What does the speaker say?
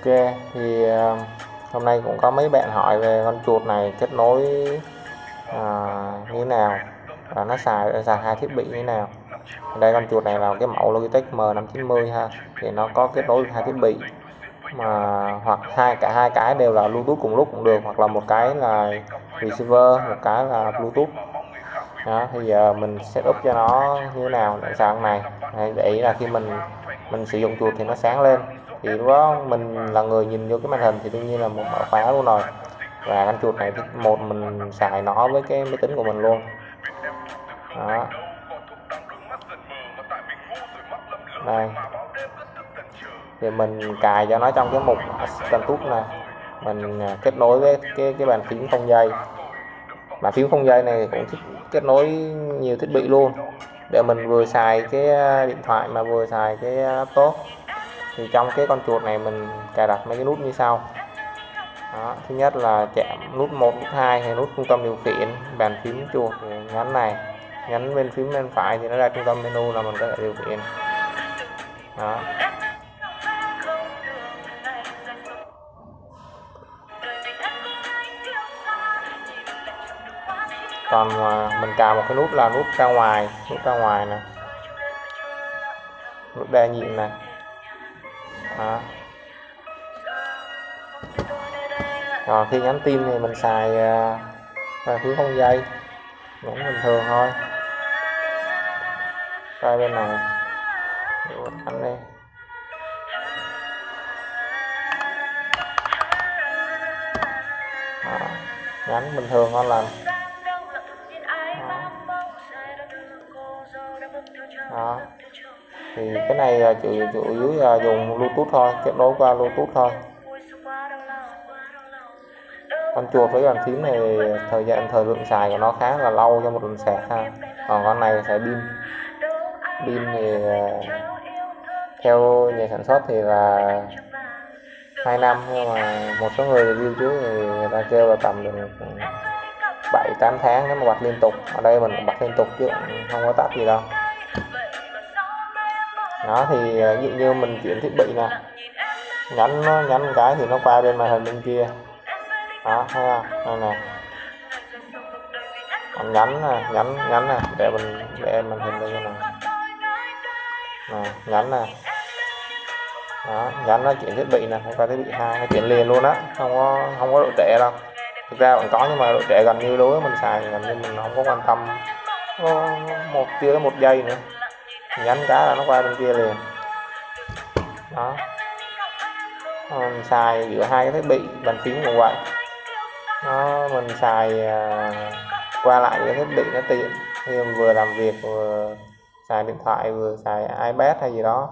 Ok, thì hôm nay cũng có mấy bạn hỏi về con chuột này kết nối như thế nào và nó xài hai thiết bị như thế nào. Đây con chuột này là cái mẫu Logitech M590 ha, thì nó có kết nối hai thiết bị mà hoặc cả hai cái đều là Bluetooth cùng lúc cũng được, hoặc là một cái là receiver, một cái là Bluetooth. Đó, thì giờ mình setup cho nó như thế nào để sang này. Để ý là khi mình sử dụng chuột thì nó sáng lên, thì lúc đó mình là người nhìn vô cái màn hình thì đương nhiên là một mở khóa luôn rồi. Và con chuột này thì mình xài nó với cái máy tính của mình luôn. Đó, đây thì mình cài cho nó trong cái mục Assistant Tools này, mình kết nối với cái bàn phím không dây. Bàn phím không dây này cũng kết nối nhiều thiết bị luôn, để mình vừa xài cái điện thoại mà vừa xài cái laptop. Thì trong cái con chuột này mình cài đặt mấy cái nút như sau. Đó, thứ nhất là chạm nút 1, nút 2 hay nút trung tâm điều khiển bàn phím chuột, thì nhấn này, nhấn bên phím bên phải thì nó ra trung tâm menu là mình có thể điều khiển. Đó, còn mình cài một cái nút là nút ra ngoài nè, nút đa nhiệm này. Đó. Còn khi nhắn tin thì mình xài bàn phím không dây, nhấn bình thường thôi. Coi bên này, nhấn đây. Đó, nhấn bình thường ngon lành. Đó, thì cái này là chủ yếu là dùng Bluetooth thôi, kết nối qua Bluetooth thôi. Con chuột với bàn phím này thời lượng xài của nó khá là lâu cho một lần sạc ha. Còn con này sẽ pin thì theo nhà sản xuất thì là 2 năm, nhưng mà một số người review trước thì người ta kêu là tầm được 7-8 tháng nếu mà bật liên tục. Ở đây mình bật liên tục chứ không có tắt gì đâu. Đó, thì ví dụ như mình chuyển thiết bị nè, nhấn một cái thì nó qua bên màn hình bên kia. Đó, thấy không? Đây nè, còn nhấn nè, để màn hình đây nè, nhấn nè. Đó, nhấn nó chuyển thiết bị nè, qua thiết bị 2 nó chuyển liền luôn á, không có độ trễ đâu. Thực ra vẫn có, nhưng mà độ trễ gần như đối với mình xài gần như mình không có quan tâm, chưa tới 1 giây nữa, nhấn cái là nó qua bên kia liền. Đó, mình xài giữa hai cái thiết bị bàn phím cũng vậy. Mình xài qua lại cái thiết bị nó tiện khi mình vừa làm việc vừa xài điện thoại vừa xài iPad hay gì đó.